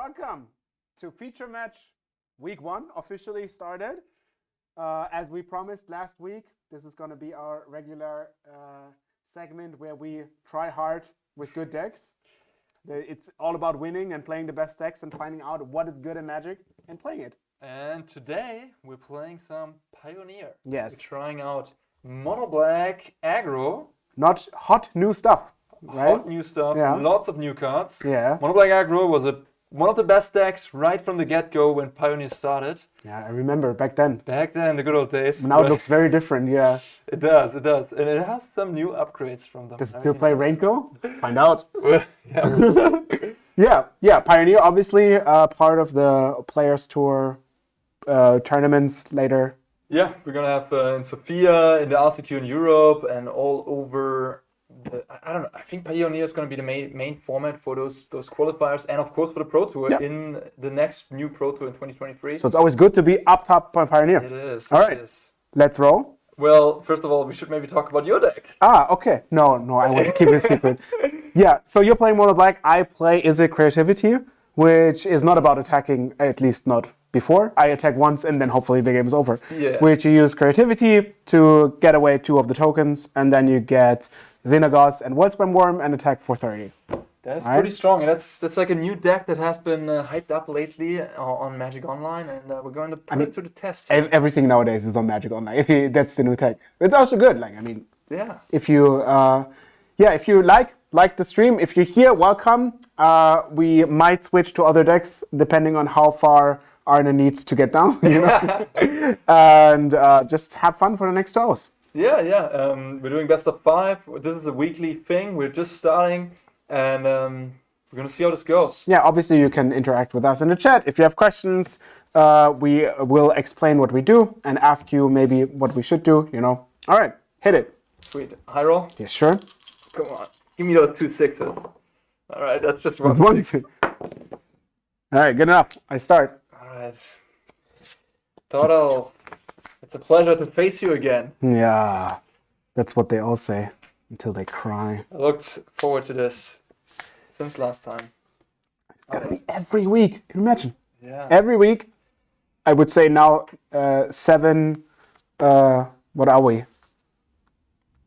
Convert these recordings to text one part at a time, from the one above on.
Welcome to Feature Match Week 1, officially started. As we promised last week, this is going to be our regular segment where we try hard with good decks. It's all about winning and playing the best decks and finding out what is good in Magic and playing it. And today we're playing some Pioneer. Yes. We're trying out Mono Black Aggro. Not hot new stuff, right? Hot new stuff, Yeah. Lots of new cards. Yeah. Mono Black Aggro was one of the best decks right from the get-go when Pioneer started. Yeah, I remember back then. Back then, the good old days. Now it looks very different, yeah. It does. And it has some new upgrades from them. Does it still play Rainco? Find out. Yeah. Yeah. Pioneer, obviously, part of the Players Tour tournaments later. Yeah, we're going to have in Sofia, in the RCQ in Europe, and all over. I don't know. I think Pioneer is going to be the main format for those qualifiers, and of course for the Pro Tour in the next new Pro Tour in 2023. So it's always good to be up top by Pioneer. It is. All right, let's roll. Well, first of all, we should maybe talk about your deck. Okay. No, I want to keep it a secret. Yeah, so you're playing Mono Black. I play Izzet Creativity, which is not about attacking, at least not before. I attack once and then hopefully the game is over. Yes. Which you use Creativity to get away 2 of the tokens, and then you get Xenogods and Worldspam Worm and attack for 30. That's pretty strong, and that's like a new deck that has been hyped up lately on Magic Online, and we're going to put it to the test. Everything nowadays is on Magic Online. That's the new tech. It's also good. Yeah. If you, if you like the stream, if you're here, welcome. We might switch to other decks depending on how far Arne needs to get down, and just have fun for the next 2 hours. Yeah. We're doing best of 5. This is a weekly thing. We're just starting, and we're gonna see how this goes. Yeah, obviously you can interact with us in the chat. If you have questions, we will explain what we do and ask you maybe what we should do. All right, hit it. Sweet. High roll. Yeah, sure. Come on. Give me those 2 6s. All right, that's just one. All right, good enough. I start. All right. Thoralf, it's a pleasure to face you again. Yeah, that's what they all say until they cry. I looked forward to this since last time. It's gonna be every week. Can you imagine? Yeah. Every week. I would say now 7. What are we?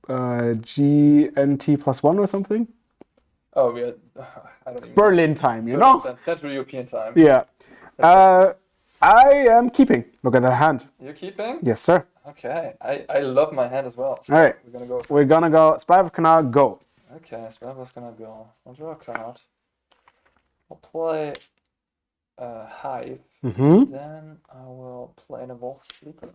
GNT +1 or something? Oh, we had, I don't even Berlin time, Central European time. Yeah. I am keeping. Look at that hand. You're keeping? Yes, sir. Okay. I love my hand as well. So All right. We're gonna go. Spy of Canal, go. Okay, Spellbook's gonna go. I'll draw a card. I'll play Hive. Mm-hmm. Then I will play the Wolf Sleeper.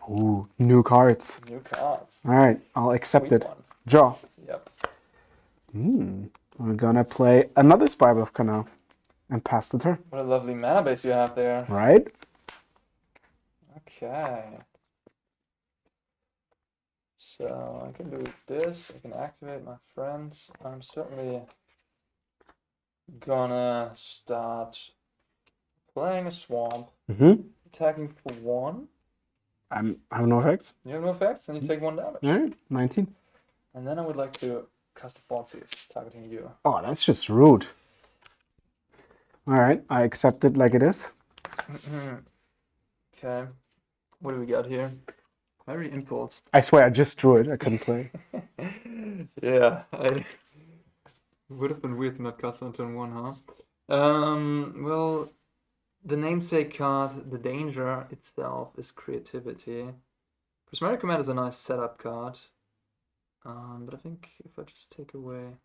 Ooh, new cards. New cards. All right, I'll accept Sweet it. one. Draw. Yep. We're gonna play another Spy of Canal and pass the turn. What a lovely mana base you have there. Right? Okay. So I can do this. I can activate my friends. I'm certainly gonna start playing a swamp, attacking for 1. I have no effects. You have no effects, and you take 1 damage. All right, 19. And then I would like to cast a Falsies, targeting you. Oh, that's just rude. All right, I accept it like it is. Okay. What do we got here? Very Impulse. I swear, I just drew it. I couldn't play. Yeah, it would have been weird to not cast on turn 1, huh? Well, the namesake card, the danger itself, is Creativity. Prismatic Command is a nice setup card. But I think if I just take away...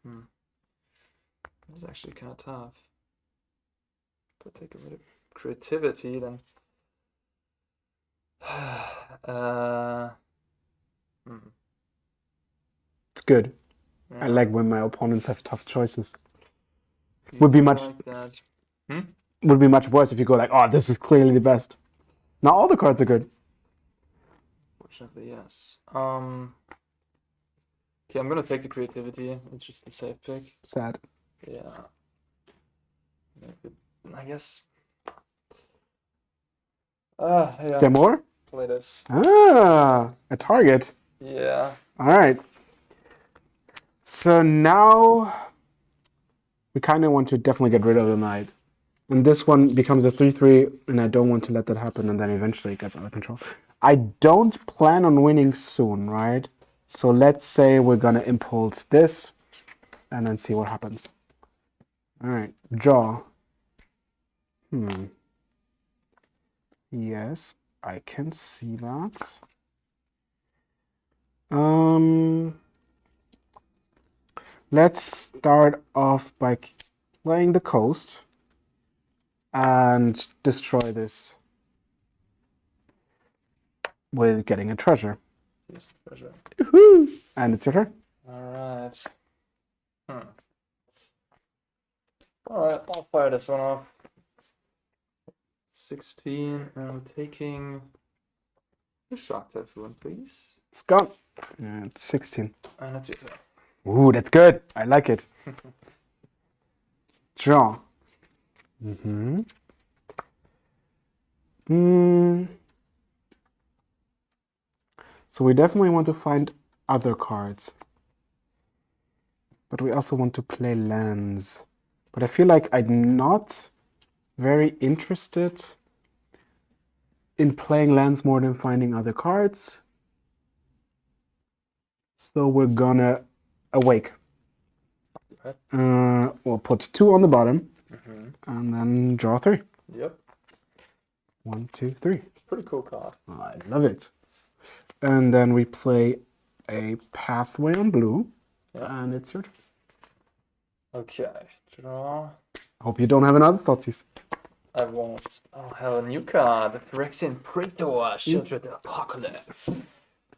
It's actually kind of tough. If I take away the Creativity, then... It's good. Yeah. I like when my opponents have tough choices. Would be much like that. Would be much worse if you go like, oh, this is clearly the best. Now all the cards are good. Fortunately, yes. Okay, I'm gonna take the Creativity. It's just a safe pick. Sad. Yeah. I guess. Yeah. Is there more? Play this. A target. Yeah. All right. So now we kind of want to definitely get rid of the knight. And this one becomes a 3/3, and I don't want to let that happen, and then eventually it gets out of control. I don't plan on winning soon, right? So let's say we're gonna impulse this, and then see what happens. All right, draw. Yes, I can see that. Let's start off by playing the coast and destroy this with getting a treasure. Yes, treasure. Woohoo! And it's your turn. Alright. Alright, I'll fire this one off. 16, and I'm taking the shock typhoon, please. It's gone. And it's 16. And that's your turn. Ooh, that's good. I like it. Draw. So we definitely want to find other cards. But we also want to play lands. But I feel like I'm not very interested in playing lands more than finding other cards. So we're gonna awake. We'll put 2 on the bottom and then draw 3. Yep. 1, 2, 3. It's a pretty cool card. I love it. And then we play a pathway on blue, and it's your turn. Okay, draw. Hope you don't have another Thoughtseize. I won't. I'll have a new card. Phyrexian Praetor, Children of Apocalypse.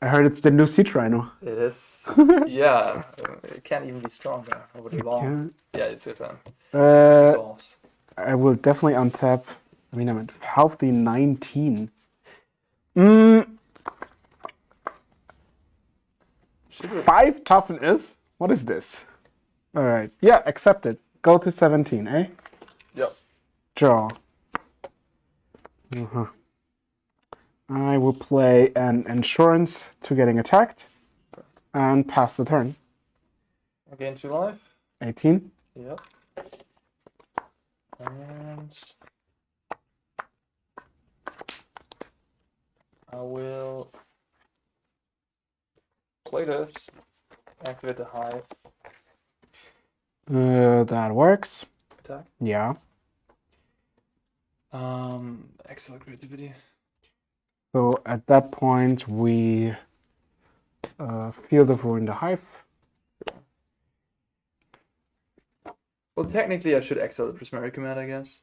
I heard it's the new Siege Rhino. It is. Yeah, it can't even be stronger over the long. Yeah, it's your turn. Resolves. I will definitely untap. I mean, I'm at healthy 19. 5 toughness? What is this? All right. Yeah, accepted. Go to 17, eh? Yep. Draw. I will play an insurance to getting attacked and pass the turn. Gain 2 life. 18. Yep. And I will play this. Activate the hive. That works. Attack. Yeah. Excellent creativity. So at that point, we Field of Ruin the Hive. Well, technically, I should exile the Prismari command, I guess,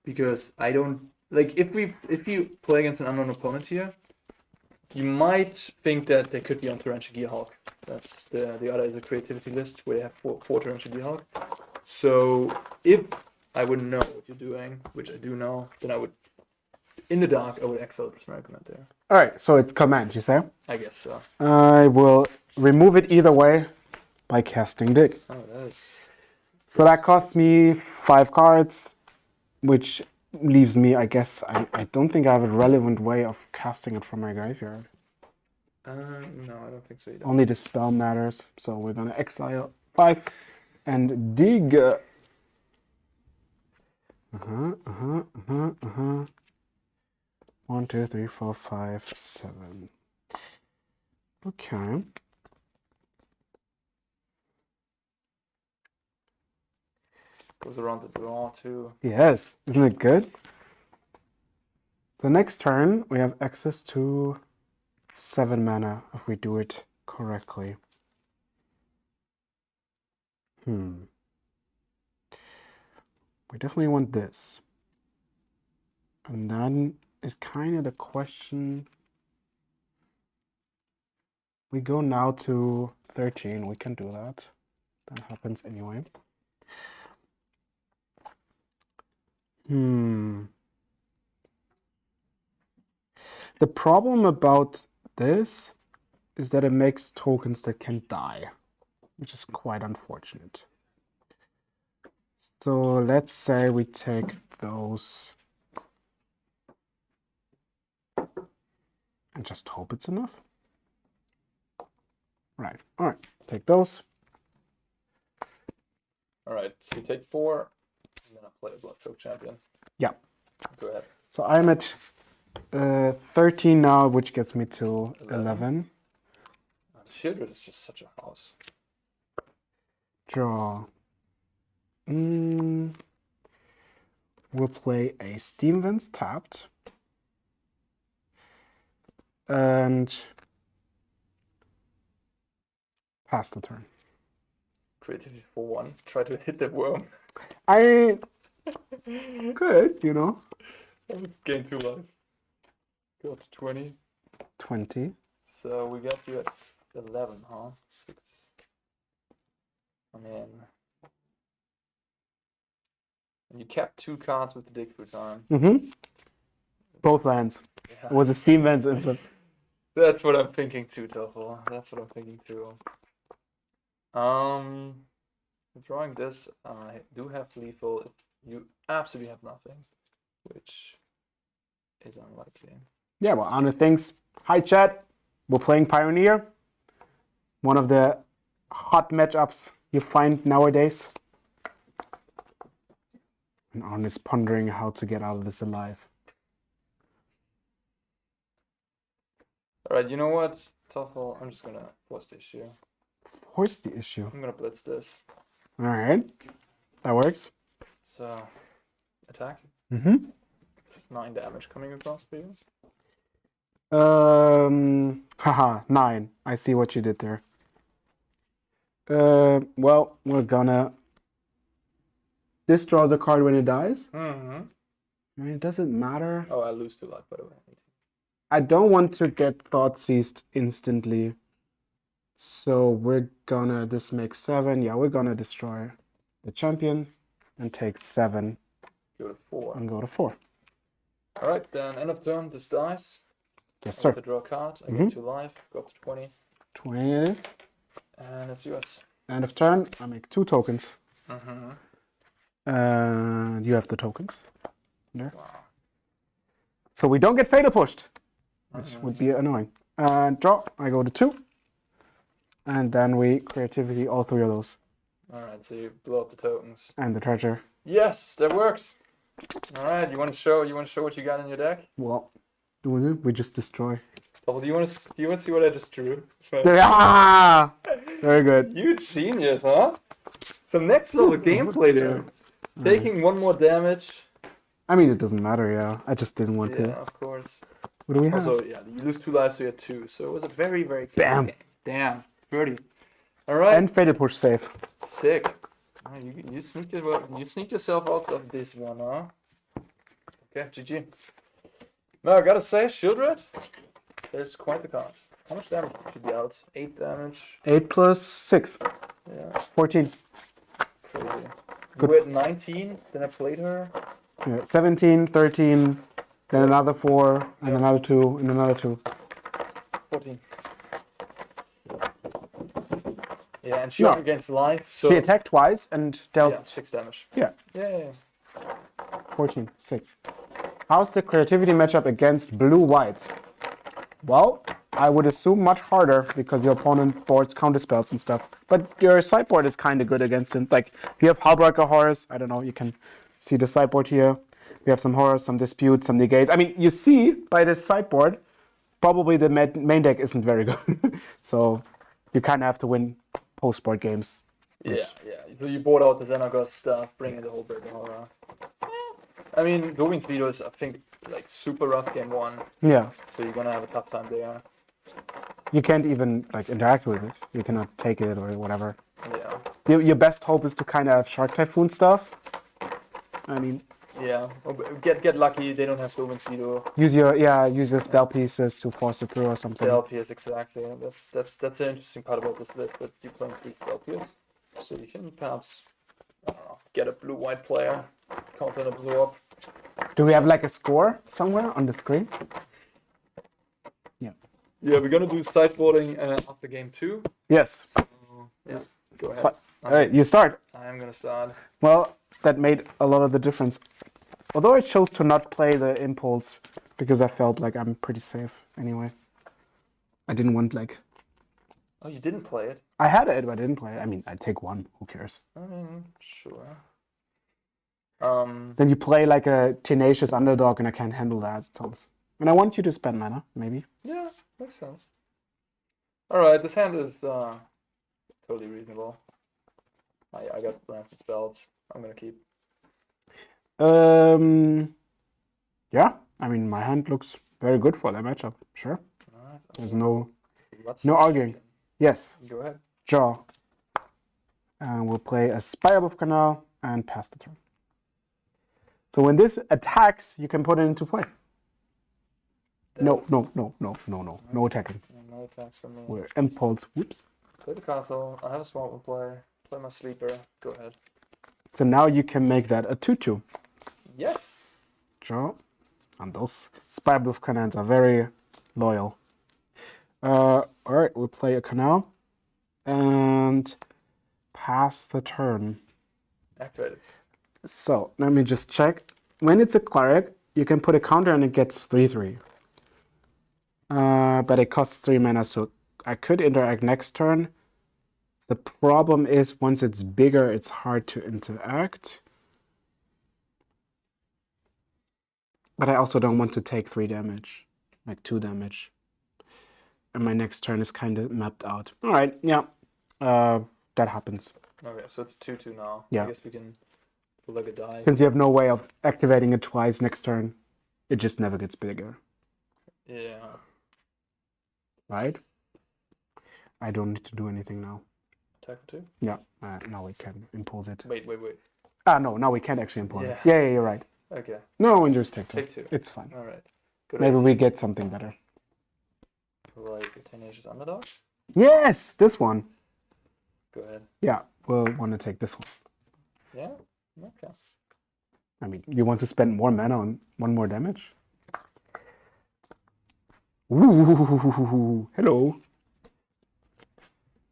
because I don't like if you play against an unknown opponent here, you might think that they could be on Torrential Gearhulk. That's the other is a creativity list where they have four Torrential Gearhulk. So if I wouldn't know what you're doing, which I do know, then I would, in the dark, I would exile the Prismari command there. All right, so it's command, you say? I guess so. I will remove it either way by casting Dig. Oh, that's... So that costs me 5 cards, which leaves me, I guess, I don't think I have a relevant way of casting it from my graveyard. No, I don't think so either. Only the spell matters, so we're gonna exile 5 and dig. 1, 2, 3, 4, 5, 7. Okay. Goes around the draw too. Yes, isn't it good? So next turn we have access to 7 mana if we do it correctly. We definitely want this. And then is kind of the question. We go now to 13. We can do that. That happens anyway. The problem about this is that it makes tokens that can die, which is quite unfortunate. So let's say we take those and just hope it's enough. Right, all right, take those. All right, so you take 4, and then I play a Bloodsoaked champion. Yeah. Go ahead. So I'm at 13 now, which gets me to 11. Shieldred is just such a house. Draw. We'll play a Steam Vents tapped. And pass the turn. Creativity for 1. Try to hit the worm. I could, you know. Gain 2 life. Go to 20. 20. So we got you at 11, huh? 6. I mean... And you kept 2 cards with the dig through time. Mm-hmm. Both lands. Yeah. It was a Steam Vents instant. That's what I'm thinking too, Toffel. That's what I'm thinking too. Drawing this, I do have lethal if you absolutely have nothing, which is unlikely. Yeah, well, Arne thinks, hi chat, we're playing Pioneer. One of the hot matchups you find nowadays. And Arne is pondering how to get out of this alive. Alright, you know what, Toffel? I'm just gonna force the issue. Force the issue. I'm gonna blitz this. Alright, that works. So, attack. Mm-hmm. 9 damage coming across for you. Haha, 9. I see what you did there. Well, we're gonna... This draws a card when it dies. Mm-hmm. I mean, it doesn't matter. Oh, I lose 2 life, by the way. I don't want to get Thought Seized instantly. So we're gonna... This makes 7. Yeah, we're gonna destroy the champion and take 7. Go to 4. And go to 4. Alright, then end of turn, this dies. Yes, I sir. get to draw a card. I get 2 life. Go up to 20. 20 it is. And it's yours. End of turn, I make 2 tokens. Mm-hmm. And you have the tokens. There. Wow. So we don't get Fatal Pushed, which would be annoying. And draw, I go to 2. And then we creativity all 3 of those. Alright, so you blow up the tokens. And the treasure. Yes, that works. Alright, you want to show what you got in your deck? Well, we just destroy. Oh, do you want to see what I just drew? Ah! Very good. You genius, huh? Some next level gameplay there. Taking 1 more damage. I mean, it doesn't matter, yeah. I just didn't want Yeah, to. of course. What do we have? Also, yeah, you lose 2 lives, so you had 2. So it was a very, very close Bam. game. Damn. 30. Alright. And Fatal Push safe. Sick. You sneaked yourself out of this one, huh? Okay, GG. Now, I gotta say, Shieldred is quite the card. How much damage should be out? 8 damage. 8 plus 6. Yeah, 14. crazy. Good. You were at 19, then I played her. Yeah, 17, 13, then another 4, and another 2, and another 2. 14. Yeah, and she only gains life, so... She attacked twice and dealt... Yeah, 6 damage. Yeah, Yeah. 14, 6. How's the creativity matchup against blue-whites? Well, I would assume much harder because your opponent boards counterspells and stuff. But your sideboard is kind of good against him. Like, if you have Hullbreaker Horrors, I don't know, you can see the sideboard here. We have some Horrors, some Disputes, some Negates. I mean, you see by this sideboard, probably the main deck isn't very good. So you kind of have to win post-board games. Yeah. So you bought out the Xenagos stuff, bringing the whole Breaker Horror. I mean, Dovin's Veto is, I think, like super rough game 1. Yeah. So you're gonna have a tough time there. You can't even like interact with it. You cannot take it or whatever. Yeah. Your best hope is to kind of have Shark Typhoon stuff. I mean, Yeah. Get lucky. They don't have Dovin's Veto. use your spell pieces to force it through or something. Spell Pierce, exactly. That's an interesting part about this list, that you're playing 3 Spell Pierce. So you can perhaps, I don't know, get a blue-white player, counter and absorb. Do we have like a score somewhere on the screen? Yeah. Yeah, we're gonna do sideboarding after game 2. Yes. So, yeah, go ahead. All right, you start. I'm gonna start. Well, that made a lot of the difference. Although I chose to not play the Impulse because I felt like I'm pretty safe anyway. I didn't want like... Oh, you didn't play it? I had it, but I didn't play it. I mean, I'd take 1. Who cares? I mean, sure. Then you play like a tenacious underdog, and I can't handle that. And I want you to spend mana, maybe. Yeah, makes sense. Alright, this hand is totally reasonable. I got lands and spells. I'm gonna keep. Yeah, I mean, my hand looks very good for that matchup. Sure. Alright. There's no Let's arguing. Yes. Go ahead. Draw. And we'll play a Spire Above Canal and pass the turn. So when this attacks, you can put it into play. No attacking. No attacks from me. We're impulse. Whoops. Play the castle. I have a swamp in play. Play my sleeper. Go ahead. So now you can make that a 2/2. Yes. Draw. And those Spire Above Canals are very loyal. Alright, we'll play a canal. And pass the turn. Activated. So let me just check. When it's a cleric, you can put a counter and it gets 3/3. But it costs 3 mana, so I could interact next turn. The problem is once it's bigger, it's hard to interact. But I also don't want to take 3 damage, like 2 damage. And my next turn is kind of mapped out. All right, yeah, that happens. Okay, so it's 2/2 now. Yeah. I guess we can put like a die. Since you have no way of activating it twice next turn, it just never gets bigger. Yeah. Right? I don't need to do anything now. Attack for 2? Yeah, now we can impulse it. Wait. No, now we can't actually impulse it. Yeah. Yeah, you're right. Okay. No, and just take 2. Take 2. It's fine. Alright. Good Maybe idea. we get something better. Like a tenacious underdog? Yes, this one. Go ahead. Yeah, we'll want to take this one. Yeah? Okay. I mean, you want to spend more mana on 1 more damage? Ooh, hello.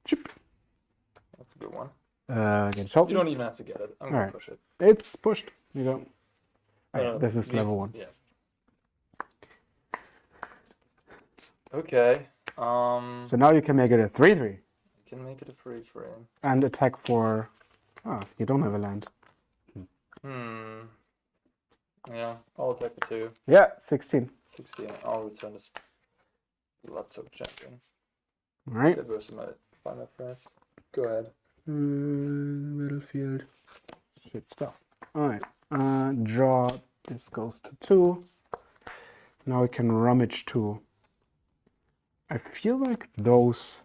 Chip. That's a good one. Get help. You don't even have to get it. I'm gonna Alright. push it. It's pushed. You go. Alright, this is me- level 1. Yeah. Okay. So now you can make it a 3/3 I can make it a free frame. and attack for. You don't have a land. Yeah, I'll attack for 2. Yeah, 16. 16. I'll return this lots of champion. All right. That versus by my friends. Go ahead. Middle field. Shit stuff. All right. Draw. This goes to 2. Now we can rummage 2. I feel like those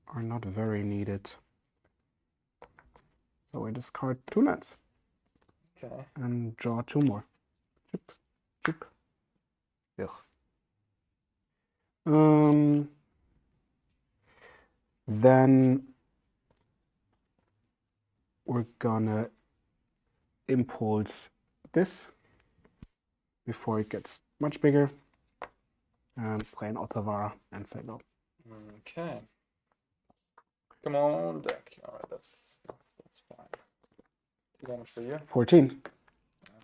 are not very needed. So we discard 2 lands Okay. and draw 2 more. Chip, chip. Ugh. Then we're gonna impulse this before it gets much bigger and play an Otavara and say go. Okay. Come on, deck. Alright, that's fine. 2 damage for you. 14. And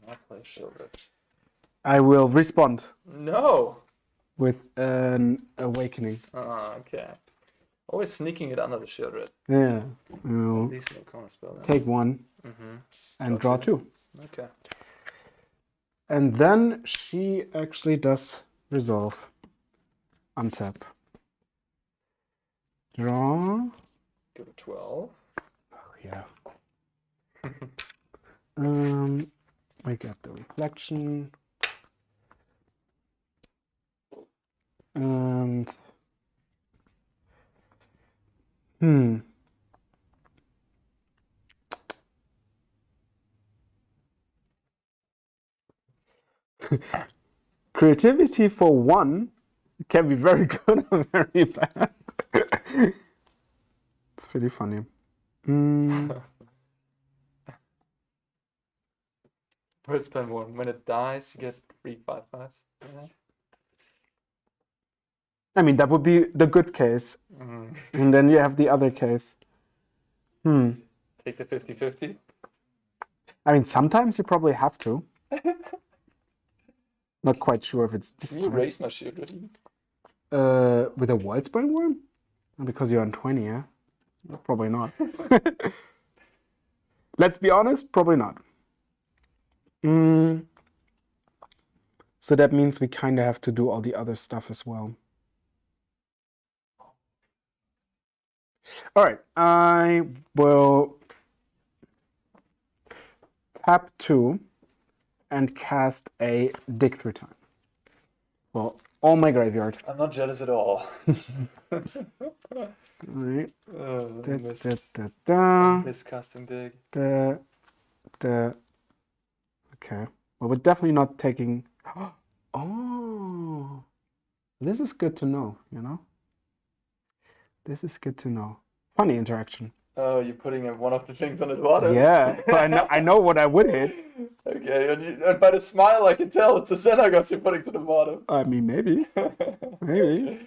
I'll play Shieldred. I will respond No! with an awakening. Okay. Always sneaking it under the Shieldred. Yeah. At I'll least no corner spell. Then. take 1 and draw 2. Okay. And then she actually does resolve. Untap. Draw. Give it 12. Oh, yeah. We got the reflection. And creativity for 1 can be very good or very bad. It's pretty funny. Let's spend 1. When it dies, you get 3 5/5s. Yeah. I mean, that would be the good case. And then you have the other case. Take the 50/50. I mean, sometimes you probably have to. Not quite sure if it's this Can you time. raise my Shieldred even? With a Wildspine Worm? Because you're on 20, yeah? Probably not. Let's be honest, probably not. Mm. So that means we kind of have to do all the other stuff as well. All right, I will tap 2 and cast a Dig Through Time. Well, all my graveyard. I'm not jealous at all. All right. Da, Missed. da, da, da, Miscasting dig. da, da. Okay. Well, we're definitely not taking. Oh, this is good to know, you know? This is good to know. Funny interaction. Oh, you're putting one of the things on the bottom? Yeah, so I know what I would hit. Okay, and by the smile I can tell it's a Xenagos you're putting to the bottom. I mean, maybe. Maybe.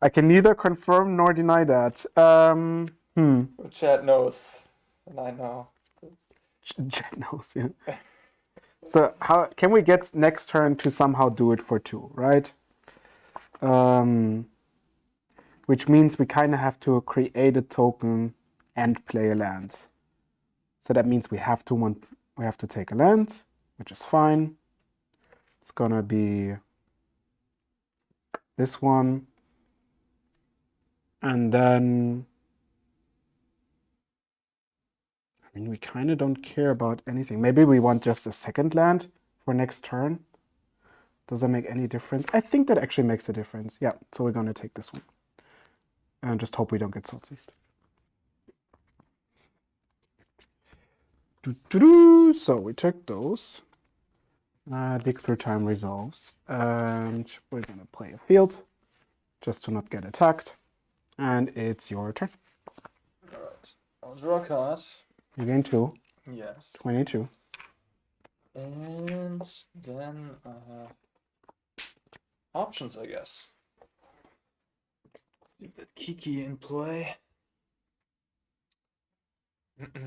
I can neither confirm nor deny that. Chat knows, and I know. Chat knows, yeah. So how can we get next turn to somehow do it for 2, right? Which means we kind of have to create a token and play a land. So that means we have to take a land, which is fine. It's gonna be this one. And then, I mean, we kind of don't care about anything. Maybe we want just a second land for next turn. Does that make any difference? I think that actually makes a difference. Yeah, so we're gonna take this one. And just hope we don't get Soulseized. So we took those. Dig Through Time resolves. And we're gonna play a field just to not get attacked. And it's your turn. Alright, I'll draw a card. You gain 2. Yes. 22. And then I have options, I guess. Leave that Kiki in play. I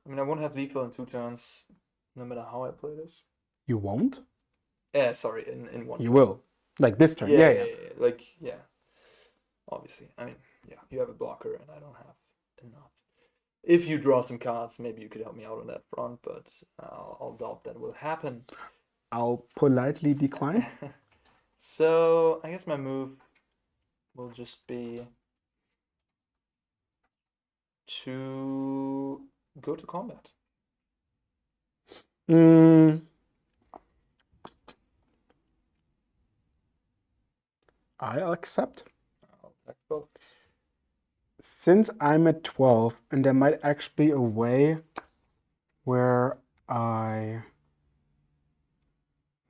mean, I won't have lethal in 2 turns, no matter how I play this. You won't? Sorry, in 1 You turn. will. Like this turn. Yeah. Like, yeah. Obviously. I mean, yeah, you have a blocker and I don't have enough. If you draw some cards, maybe you could help me out on that front, but I'll doubt that will happen. I'll politely decline. So, I guess my move will just be to go to combat. I'll accept. I'll attack both. Since I'm at 12, and there might actually be a way where I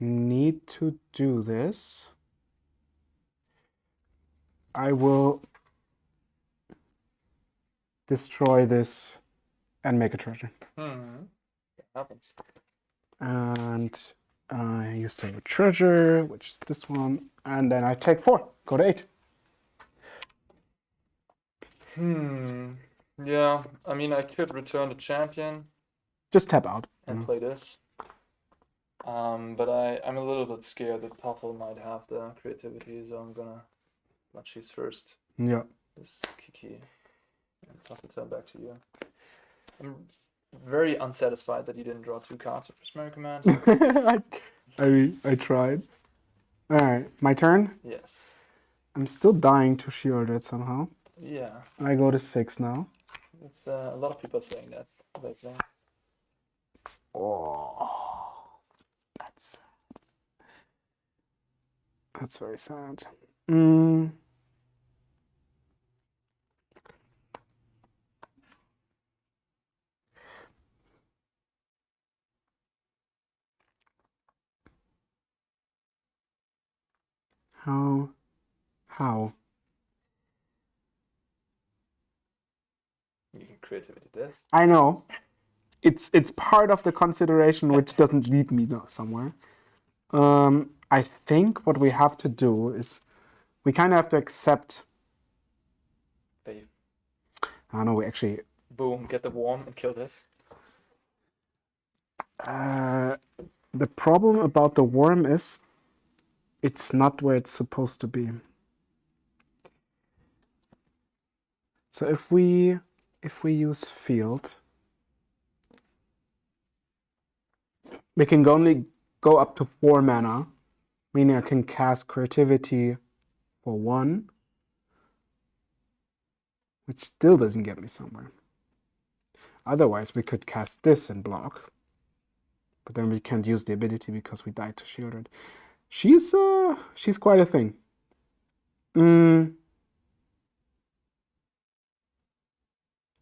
need to do this, I will destroy this and make a treasure. That happens. And I used to have a treasure, which is this one, and then I take 4, go to 8. Yeah, I mean, I could return the champion Just tap out. and play this. But I'm a little bit scared that Toffel might have the creativity, so I'm gonna let she's first. Yeah. This Kiki. And Toffel turn back to you. I'm very unsatisfied that you didn't draw 2 cards with Prismary Command. I tried. Alright, my turn. Yes. I'm still dying to shield it somehow. Yeah. I go to 6 now. It's a lot of people saying that lately. Oh, that's sad. That's very sad. How? You can creativity this. I know. It's part of the consideration which doesn't lead me somewhere. I think what we have to do is we kind of have to accept. Faith. I don't know. We actually. Boom! Get the worm and kill this. The problem about the worm is it's not where it's supposed to be. So if we use field, We can only go up to 4 mana, meaning I can cast Creativity for 1, which still doesn't get me somewhere. Otherwise, we could cast this and block, but then we can't use the ability because we died to Shieldred. She's quite a thing.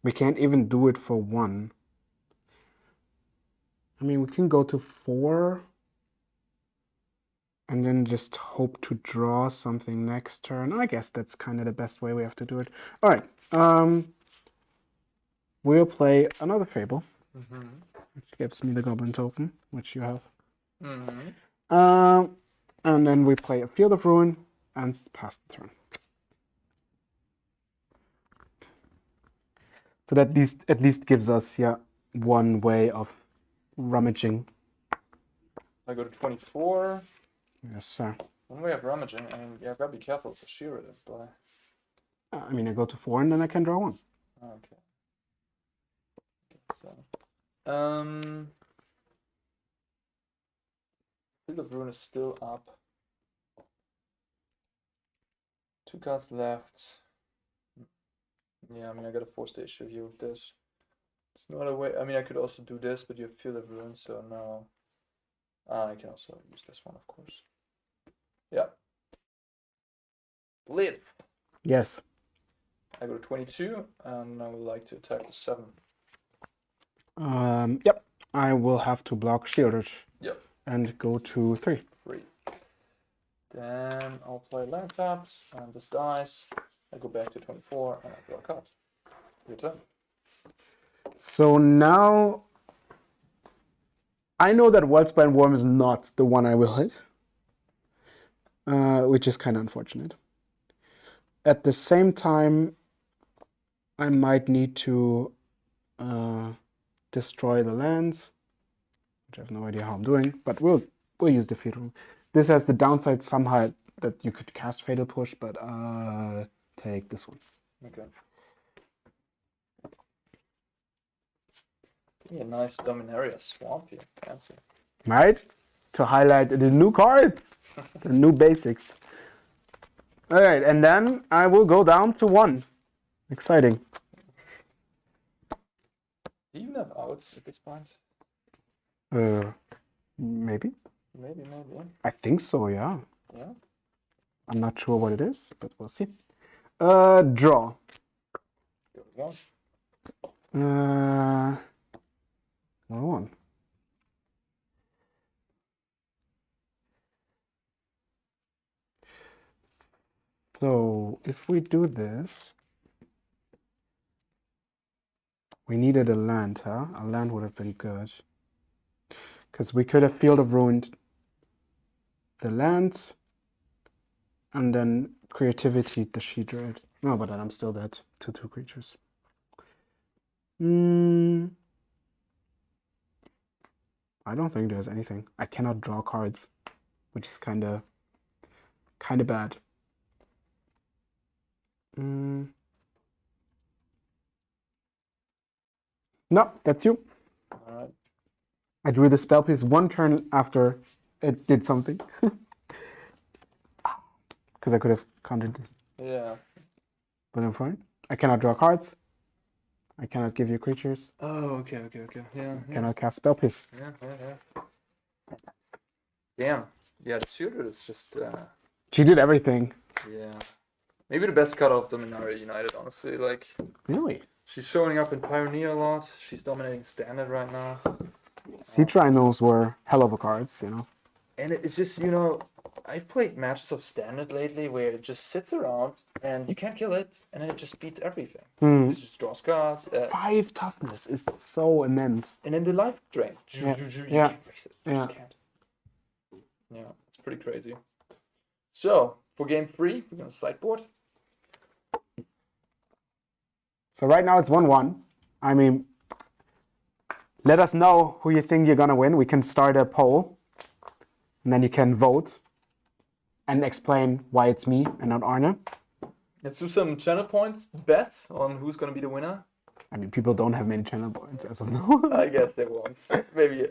We can't even do it for 1. I mean, we can go to 4 and then just hope to draw something next turn. I guess that's kind of the best way we have to do it. All right. We'll play another Fable, which gives me the Goblin token, which you have. And then we play a Field of Ruin and pass the turn. So that at least gives us one way of rummaging. I go to 24. Yes, sir. One way of rummaging. I mean, yeah, gotta be careful with the Shieldred, but. I mean, I go to 4 and then I can draw 1. Okay. So, Field of Ruin is still up. 2 cards left. Yeah, I mean, I gotta force the issue here with this. There's no other way. I mean, I could also do this, but you have Field of Ruin, so no. I can also use this one, of course. Yeah. Blitz. Yes. I go to 22, and I would like to attack the 7. Yep. I will have to block Shieldred. Yep. And go to 3. 3. Then I'll play land taps, and this dies. I go back to 24, and I draw a card. Your turn. So now I know that Worldspine Worm is not the one I will hit, which is kind of unfortunate. At the same time, I might need to destroy the lands, which I have no idea how I'm doing, but we'll use the Field Room. This has the downside somehow that you could cast Fatal Push, but take this one. Okay. Yeah, nice Dominaria Swamp here. Fancy. Right? To highlight the new cards, the new basics. All right, and then I will go down to 1. Exciting. Do you even have outs at this point? Maybe. Maybe. I think so, yeah. Yeah? I'm not sure what it is, but we'll see. Draw. Go to 1. 1. So if we do this, we needed a land, huh? A land would have been good. Because we could have Field of Ruined the lands and then Creativity the Shieldred. No, but then I'm still dead to 2 creatures. I don't think there's anything. I cannot draw cards, which is kind of bad. No, that's you. All right. I drew the spell piece 1 turn after it did something. Because I could have countered this. Yeah. But I'm fine. I cannot draw cards. I cannot give you creatures. Oh, okay. Yeah. Cannot cast spell piece. Yeah. Damn. Yeah, the Shieldred is just. She did everything. Yeah. Maybe the best card of Dominaria United, honestly. Like. Really? She's showing up in Pioneer a lot. She's dominating Standard right now. Sea Trinos were hell of a cards, you know. And it's just, I've played matches of Standard lately where it just sits around and you can't kill it, and then it just beats everything. It just draws cards. 5 toughness is so immense. And then the life drain. Yeah. You can't face it. You Yeah. just can't. Yeah, it's pretty crazy. So, for game 3, we're going to sideboard. So right now it's 1-1. I mean, let us know who you think you're gonna win. We can start a poll, and then you can vote and explain why it's me and not Arne. Let's do some channel points bets on who's going to be the winner. I mean, people don't have many channel points as of now. I guess they won't. Maybe,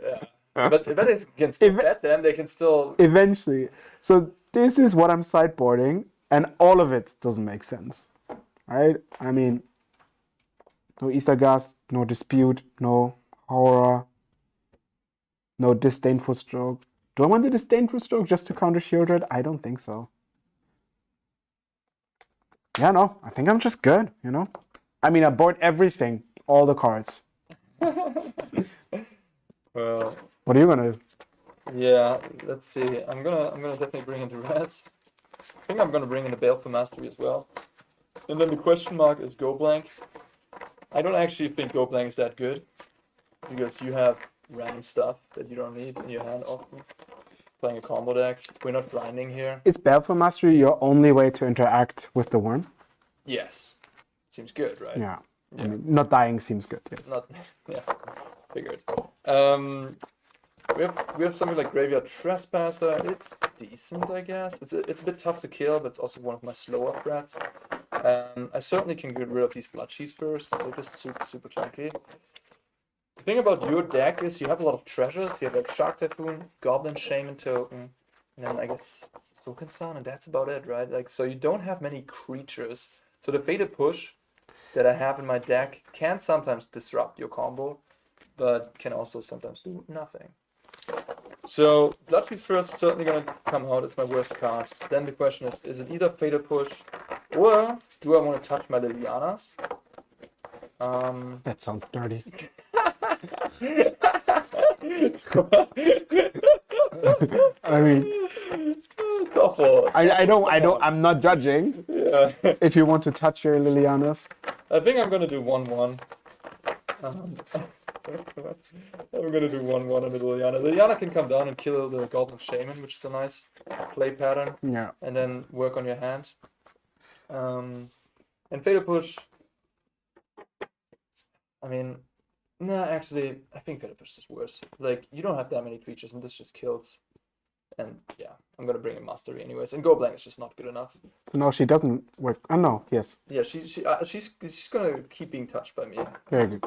But they can still bet them. They can still. Eventually. So this is what I'm sideboarding, and all of it doesn't make sense, right? I mean, no Ethergast, no Dispute, no Horror, no Disdainful Stroke. Do I want the Disdainful Stroke just to counter Shieldred? I don't think so. Yeah, no, I think I'm just good, you know? I mean, I board everything, all the cards. Well, what are you gonna do? Yeah, let's see. I'm gonna definitely bring in the rest. I think I'm gonna bring in the Baleful Mastery as well. And then the question mark is Go Blank. I don't actually think Go Blank is that good because you have random stuff that you don't need in your hand often. Playing a combo deck. We're not grinding here. Is Baleful Mastery your only way to interact with the worm? Yes. Seems good, right? Yeah. I mean, not dying seems good, yes. Not, yeah, figured. We have something like Graveyard Trespasser. It's decent, I guess. It's a bit tough to kill, but it's also one of my slower threats. I certainly can get rid of these Blood Sheets first. They're just super clunky. The thing about your deck is you have a lot of treasures. You have like Shark Typhoon, Goblin Shaman Token, and then I guess Soken-san, and that's about it, right? Like, so you don't have many creatures. So the Fated Push that I have in my deck can sometimes disrupt your combo, but can also sometimes do nothing. So Bloodfeast first certainly gonna come out as my worst card. Then the question is it either Fated Push or do I want to touch my Lilianas? That sounds dirty. I mean, I'm not judging. Yeah. If you want to touch your Lilianas. I think I'm gonna do 1/1. I'm gonna do 1/1 on the Liliana. Liliana can come down and kill the Goblin Shaman, which is a nice play pattern. Yeah. And then work on your hand. And Fatal Push. I mean, nah, actually, I think Fatal Push is worse. Like, you don't have that many creatures, and this just kills. And yeah, I'm gonna bring in Mastery anyways. And Go Blank is just not good enough. No, she doesn't work. Oh no, yes. Yeah, she's gonna keep being touched by me. Very good.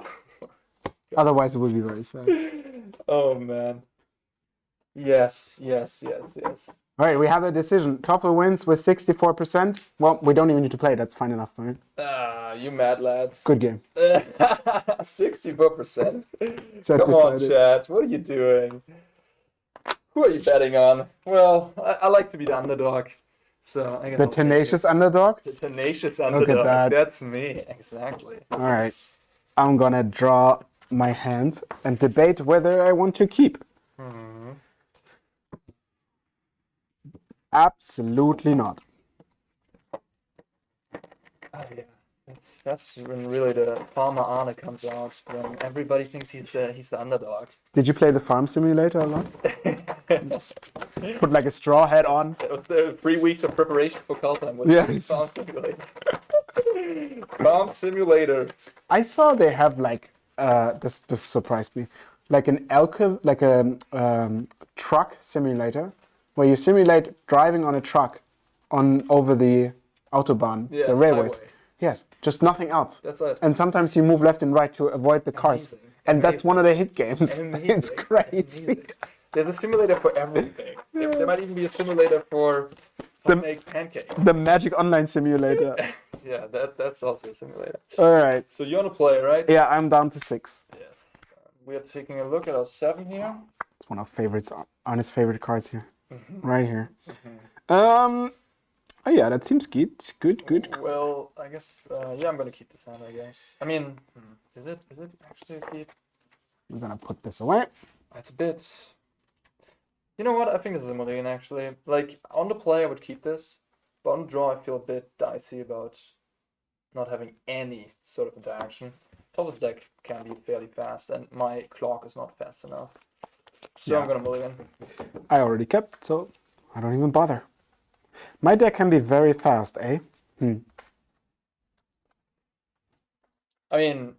Otherwise, it would be very sad. Oh man. Yes. All right, we have a decision. Toffel wins with 64%. Well, we don't even need to play. That's fine enough for me. You mad lads. Good game. 64%. Come on, chat. What are you doing? Who are you betting on? Well, I like to be the underdog. So I guess the tenacious underdog? The tenacious underdog. Look at that. That's me. Exactly. All right. I'm going to draw my hand and debate whether I want to keep. Absolutely not. Oh, yeah. That's when really the Farmer Arne comes out, when everybody thinks he's the underdog. Did you play the Farm Simulator a lot? Just put like a straw hat on. It was the 3 weeks of preparation for call time. Yes. Farm Simulator. Farm Simulator. I saw they have like this surprised me, like an truck simulator where you simulate driving on a truck over the autobahn, the railways. Highway. Yes, just nothing else. That's it. And sometimes you move left and right to avoid the cars. Amazing. And that's one of the hit games. Amazing. It's crazy. Amazing. There's a simulator for everything. There might even be a simulator for make pancakes. The Magic Online Simulator. Yeah, that's also a simulator. All right. So you want to play, right? Yeah, I'm down to 6. Yes. We are taking a look at our 7 here. It's one of Arne's favorite cards here. Right here. Oh yeah, that seems good. Good. Well, I guess yeah, I'm gonna keep this hand. I guess. I mean, is it actually a keep? I'm gonna put this away. It's a bit. You know what? I think this is a mulligan actually. Like on the play, I would keep this, but on the draw, I feel a bit dicey about not having any sort of interaction. Topple's deck can be fairly fast, and my clock is not fast enough. So yeah. I'm gonna mulligan. I already kept, so I don't even bother. My deck can be very fast, eh? I mean,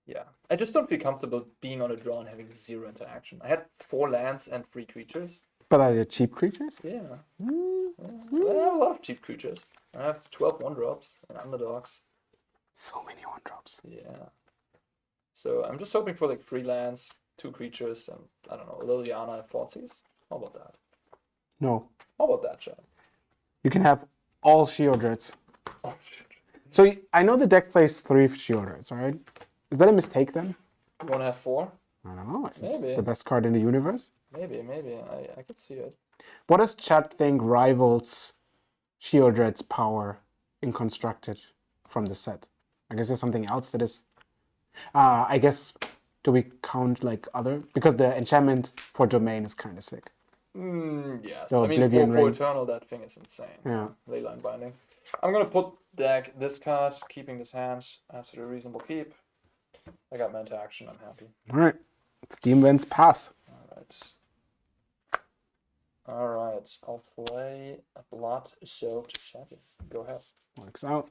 yeah. I just don't feel comfortable being on a draw and having 0 interaction. I had 4 lands and 3 creatures. But are they cheap creatures? Yeah. I have a lot of cheap creatures. I have 12 1-drops and underdogs. So many 1-drops. Yeah. So I'm just hoping for like 3 lands, 2 creatures and, I don't know, Liliana and Thoughtseize. How about that? No. How about that, Chad? You can have all Shieldreds. Oh, shit. So I know the deck plays 3 Shieldreds, right? Is that a mistake then? You want to have 4? I don't know. If it's Maybe. the best card in the universe. Maybe. I could see it. What does Chad think rivals Shieldred's power in constructed from the set? I guess there's something else that is... I guess, do we count like other? Because the enchantment for domain is kind of sick. Yes. So I mean, Oblivion for Ring. Eternal, that thing is insane. Yeah. Leyline Binding. I'm going to put deck this card, keeping this hand. Absolutely reasonable keep. I got Manta action. I'm happy. All right. Steam Vents pass. All right. I'll play a Blood-Soaked Champion. Go ahead. Works out.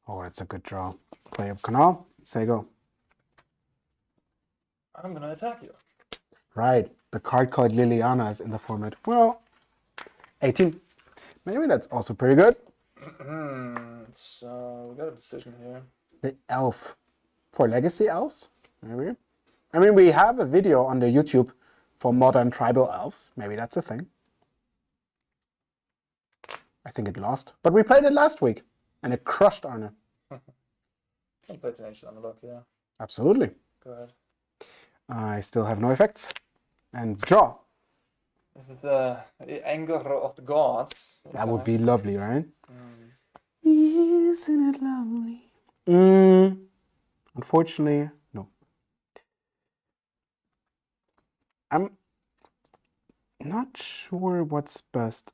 Oh, that's a good draw. Play up Canal. Say go. I'm going to attack you. Right. The card called Liliana is in the format. Well, 18. Maybe that's also pretty good. So, we got a decision here. The elf. For legacy elves? Maybe. I mean, we have a video on the YouTube for modern tribal elves. Maybe that's a thing. I think it lost. But we played it last week. And it crushed Arne. I played Tenacious Underdog, yeah. Absolutely. Go ahead. I still have no effects. And draw. This is the Anger of the Gods. That would be lovely, right? Mm. Isn't it lovely? Unfortunately, no. I'm not sure what's best.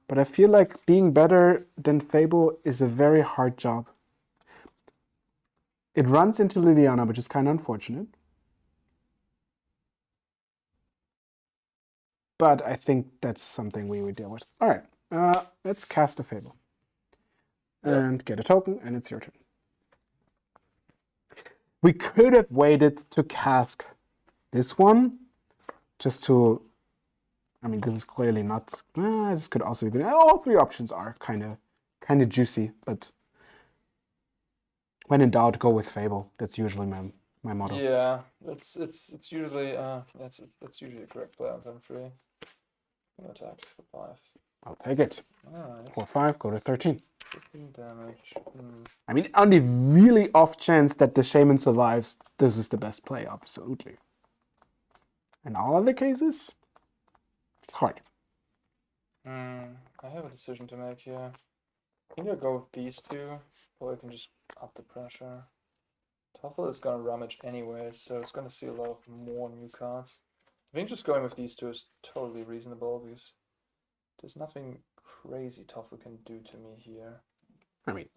But I feel like being better than Fable is a very hard job. It runs into Liliana, which is kind of unfortunate. But I think that's something we would deal with. All right, let's cast a Fable. And get a token, and it's your turn. We could have waited to cast this one, just to... I mean, this is clearly not... this could also be good. All 3 options are kind of juicy, but... When in doubt, go with Fable. That's usually my motto. Yeah, it's usually that's usually a correct play on turn 3. I'm gonna attack for 5. I'll take it. Alright. For 5, go to 13. 15 damage. I mean, on the really off chance that the Shaman survives, this is the best play, absolutely. In all other cases, hard. I have a decision to make here. I think I'll go with these 2, or I can just up the pressure. Toffel is gonna rummage anyway, so it's gonna see a lot of more new cards. I think just going with these 2 is totally reasonable, because there's nothing crazy Toffel can do to me here. I mean,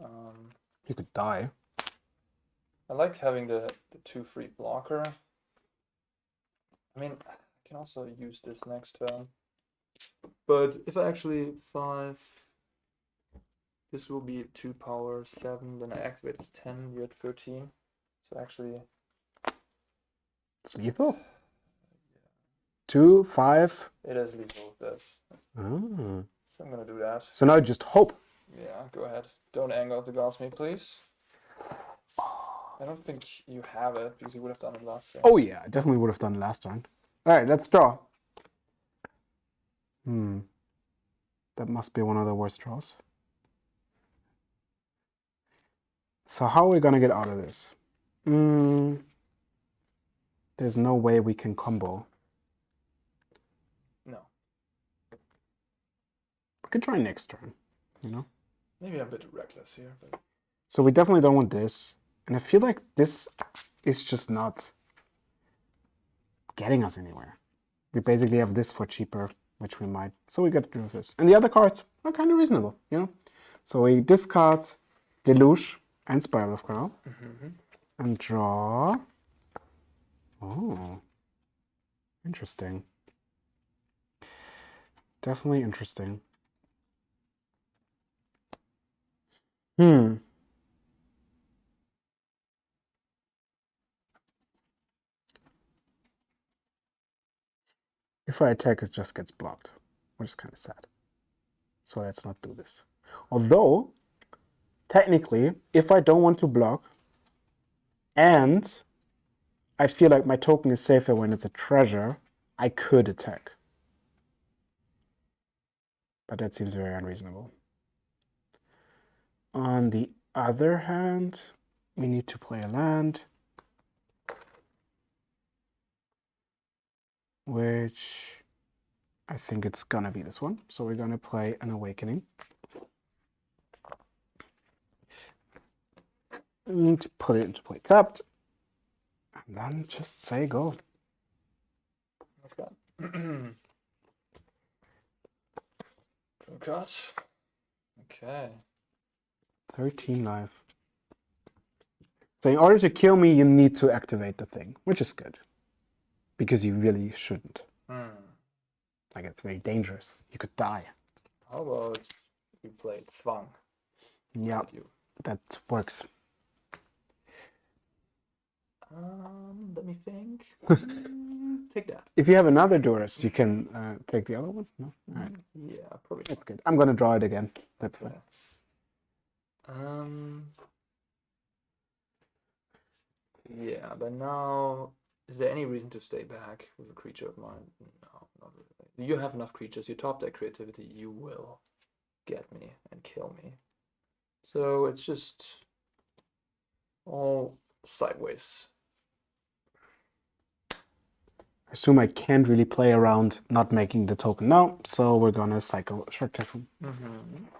you could die. I like having the 2 free blocker. I mean, I can also use this next turn. But if I actually 5, this will be 2 power 7, then I activate as 10, you're at 13. So actually... It's lethal? 2, 5. It is lethal with this. Oh. So I'm gonna do that. So now just hope. Yeah, go ahead. Don't Anger of the Gods me, please. I don't think you have it, because you would have done it last time. Oh yeah, I definitely would have done last round. Alright, let's draw. That must be one of the worst draws. So how are we gonna get out of this? There's no way we can combo. No. We could try next turn, you know? Maybe I'm a bit reckless here, but... So we definitely don't want this. And I feel like this is just not getting us anywhere. We basically have this for cheaper, which we might. So we get to do this. And the other cards are kind of reasonable, you know? So we discard Deluge and Spiral of Corral. And draw... Oh. Interesting. Definitely interesting. If I attack, it just gets blocked, which is kind of sad. So let's not do this. Although, technically, if I don't want to block and I feel like my token is safer when it's a treasure, I could attack. But that seems very unreasonable. On the other hand, we need to play a land, which I think it's gonna be this one. So we're gonna play an Awakening. And put it into play tapped. And then just say go. Okay. Cut. Okay. 13 life. So in order to kill me, you need to activate the thing, which is good. Because you really shouldn't. Like, it's very dangerous. You could die. How about you play Zwang? Yeah, that works. Let me think. Take that. If you have another Duras, you can take the other one. No? All right. Yeah, probably. That's good. I'm going to draw it again. That's fine. Yeah, but now, is there any reason to stay back with a creature of mine? No, not really. You have enough creatures. You top that creativity, you will get me and kill me. So it's just all sideways. I assume I can't really play around not making the token now, so we're going to cycle Shark Typhoon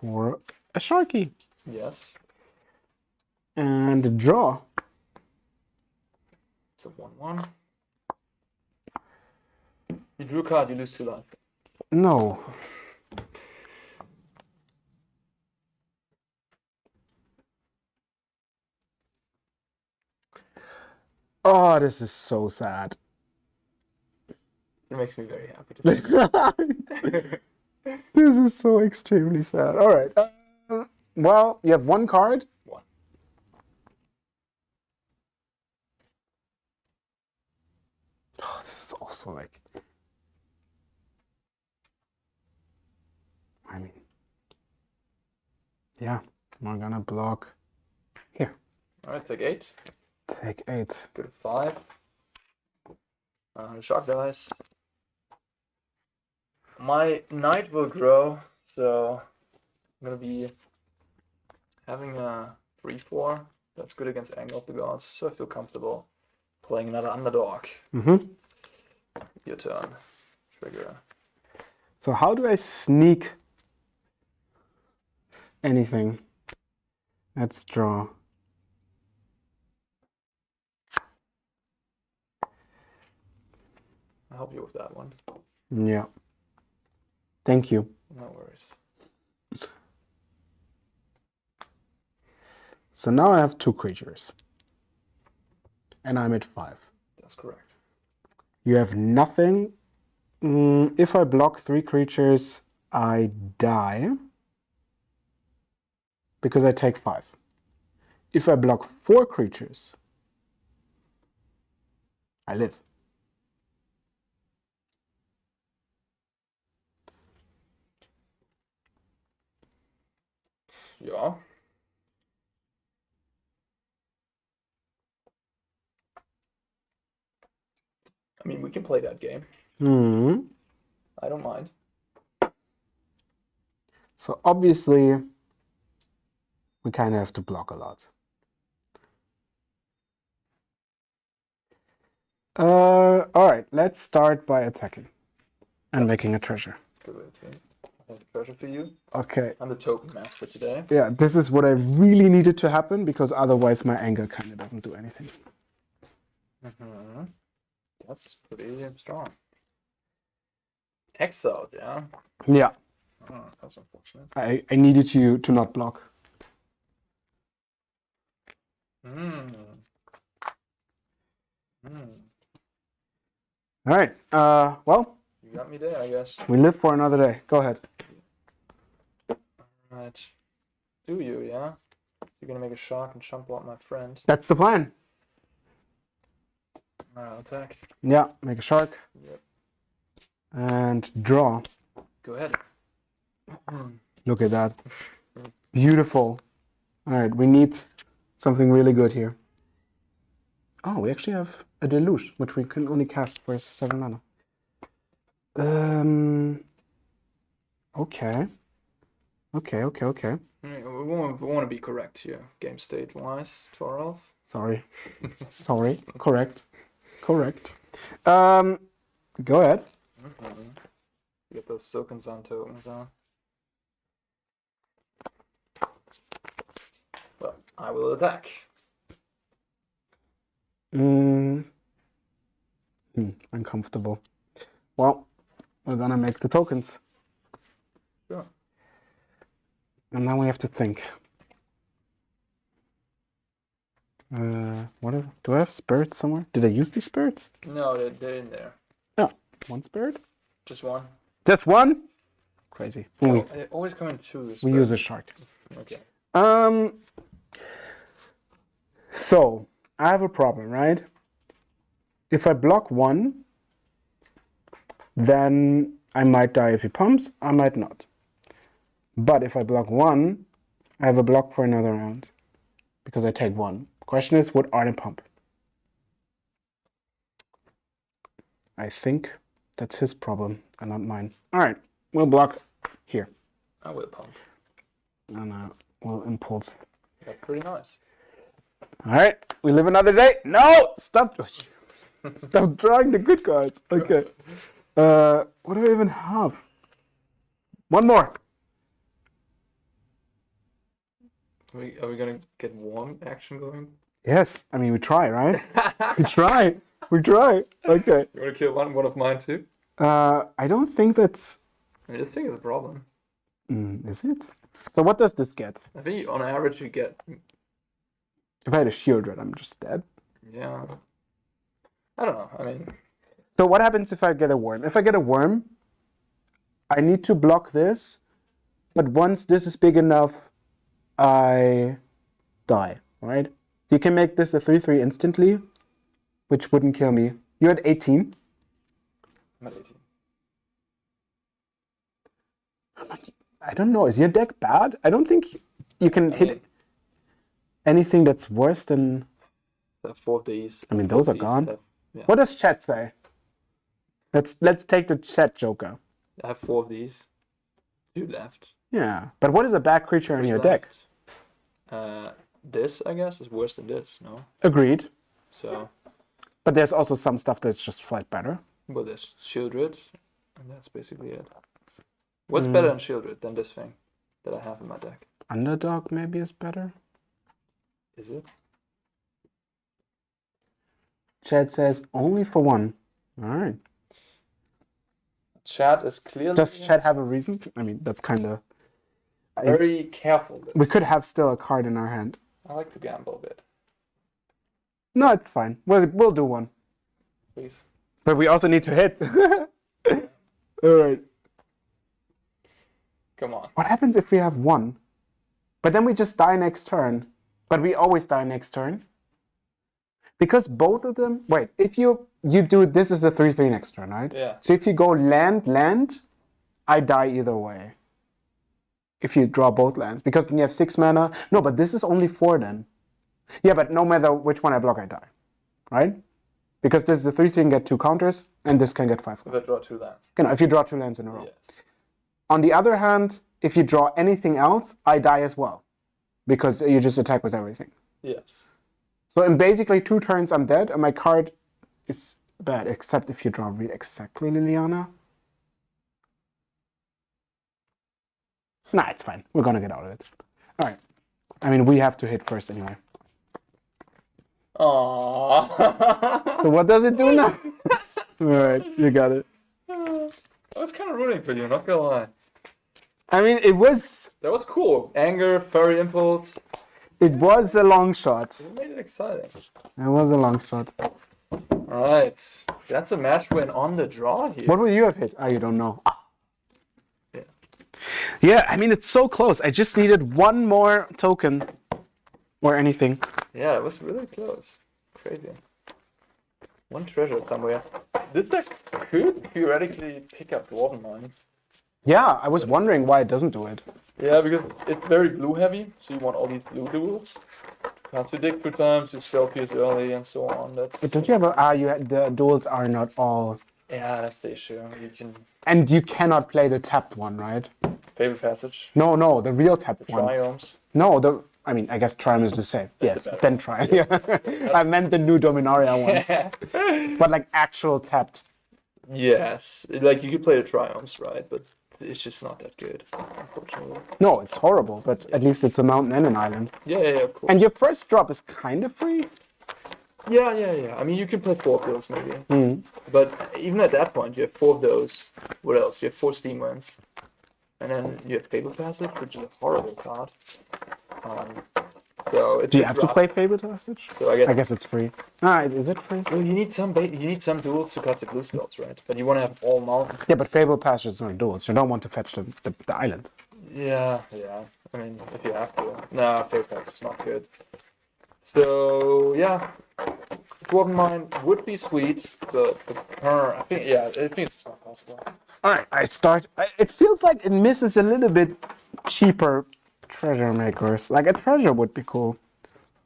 for a Sharky. Yes. And draw. It's a 1/1. You drew a card, you lose 2 life. No. Oh, this is so sad. It makes me very happy to see. This is so extremely sad. All right. Well, you have 1 card. 1. Oh, this is also like... I mean... Yeah, we're gonna block here. All right, take 8. Take 8. Go to 5. Shark dice. My knight will grow, so I'm gonna be having a 3/4. That's good against Anger of the Gods, so I feel comfortable playing another underdog. Your turn. Trigger. So how do I sneak anything? Let's draw. I'll help you with that one. Yeah. Thank you. No worries. So now I have 2 creatures. And I'm at 5. That's correct. You have nothing. If I block 3 creatures, I die. Because I take 5. If I block 4 creatures, I live. Yeah. I mean, we can play that game. I don't mind. So obviously, we kind of have to block a lot. All right, let's start by attacking and making a treasure. Good way to I have a treasure for you. Okay. I'm the token master today. Yeah, this is what I really needed to happen because otherwise my anger kind of doesn't do anything. That's pretty strong. Exiled, yeah? Yeah. Oh, that's unfortunate. I needed you to not block. All right. Well, You got me there, I guess. we live for another day. Go ahead. Right. Do you, yeah? You're gonna make a shark and jump out my friend. That's the plan. Alright, I'll attack. Yeah, make a shark. Yep. And draw. Go ahead. Look at that. Beautiful. All right, we need something really good here. Oh, we actually have a Deluge, which we can only cast for 7 mana. Okay. Okay. We want to be correct here, game state wise, Thoralf. Sorry. Correct. Go ahead. Get those tokens on tokens on. Well, I will attack. Uncomfortable. Well, we're gonna make the tokens. Sure. And now we have to think. Do I have spirits somewhere? Did I use these spirits? No, they're in there. Oh, one spirit? Just one. Just one? Crazy. Oh, they always come in two. We use a shark. Okay. So I have a problem, right? If I block one, then I might die if he pumps, I might not. But if I block one, I have a block for another round because I take one. Question is, would Arne pump? I think that's his problem and not mine. All right, we'll block here. I will pump. And we'll impulse. That's pretty nice. All right, we live another day. No, stop. Stop drawing the good cards. Okay. What do I even have? One more. Are we gonna get one action going? Yes. I mean, we try, right? We try. Okay. You wanna kill one of mine too? I don't think that's... I mean, this thing is a problem. Is it? So what does this get? I think on average you get... If I had a shield red, I'm just dead. Yeah. I don't know. I mean... So what happens if I get a worm? If I get a worm, I need to block this, but once this is big enough, I die, right? You can make this a 3/3 instantly, which wouldn't kill me. You're at 18. I'm at 18. I don't know. Is your deck bad? I don't think you can hit anything that's worse than... Have 4 of these. I mean, those are gone. Yeah. What does chat say? Let's take the chat joker. I have 4 of these. 2 left. Yeah, but what is a bad creature in your deck? This, I guess, is worse than this, no? Agreed. So... But there's also some stuff that's just flat better. Well, there's Shieldred, and that's basically it. What's better than Shieldred than this thing that I have in my deck? Underdog maybe is better. Is it? Chat says only for one. All right. Chat is clearly... Does chat have a reason? I mean, that's kind of... Very careful. We could have still a card in our hand. I like to gamble a bit. No, it's fine. We'll do one. Please. But we also need to hit. All right. Come on. What happens if we have one? But then we just die next turn. But we always die next turn. Because both of them... Wait, if you do... This is the 3/3 next turn, right? Yeah. So if you go land, I die either way. If you draw both lands. Because then you have 6 mana. No, but this is only 4 then. Yeah, but no matter which one I block, I die. Right? Because this is a 3/3 and get 2 counters, and this can get 5. If I draw 2 lands. You know, if you draw 2 lands in a row. Yes. On the other hand, if you draw anything else, I die as well. Because you just attack with everything. Yes. So in basically 2 turns, I'm dead, and my card is bad, except if you draw exactly Liliana. Nah, it's fine. We're gonna get out of it. All right. I mean, we have to hit first anyway. Aww. So what does it do now? All right, you got it. I was kind of rooting for you, not gonna lie. I mean, it was That was cool. Anger, Furry Impulse. a long shot. It made it exciting. It was a long shot. Alright. That's a match win on the draw here. What would you have hit? You don't know. Yeah. Yeah, I mean, it's so close. I just needed one more token or anything. Yeah, it was really close. Crazy. One treasure somewhere. This deck could theoretically pick up Dwarven Mine. Yeah, I was wondering why it doesn't do it. Yeah, because it's very blue heavy, so you want all these blue duels. Cards you dig 2 times, you spell pierce early, and so on. But That's don't you have the duels are not all, yeah, that's the issue. You can and you cannot play the tapped one, right? Fabled Passage, No, the real tapped one. Triomes. No, I mean, I guess Triumph is the same. Yes, the better then one. Triumph. Yeah. I meant the new Dominaria ones. But like actual tapped. Yes, like you could play the Triomes, right? But it's just not that good, unfortunately. No, it's horrible, but at least it's a mountain and an island. Yeah, of course. And your first drop is kind of free. Yeah. I mean, you can play 4 of those maybe. But even at that point, you have 4 of those. What else? You have 4 Steam wins. And then you have Fabled Passage, which is a horrible card. So it's Do you have to rough. play Fabled Passage? So I guess it's free. Is it free? Well, you need some duels to cut the blue spells, right? But you want to have all mountains. Yeah, but Fabled Passage is not duels. You don't want to fetch the island. Yeah. I mean, if you have to. Nah, Fabled Passage is not good. So yeah, Dwarven Mine would be sweet, but I think it's not possible. All right, I start. It feels like it misses a little bit cheaper treasure makers. Like a treasure would be cool.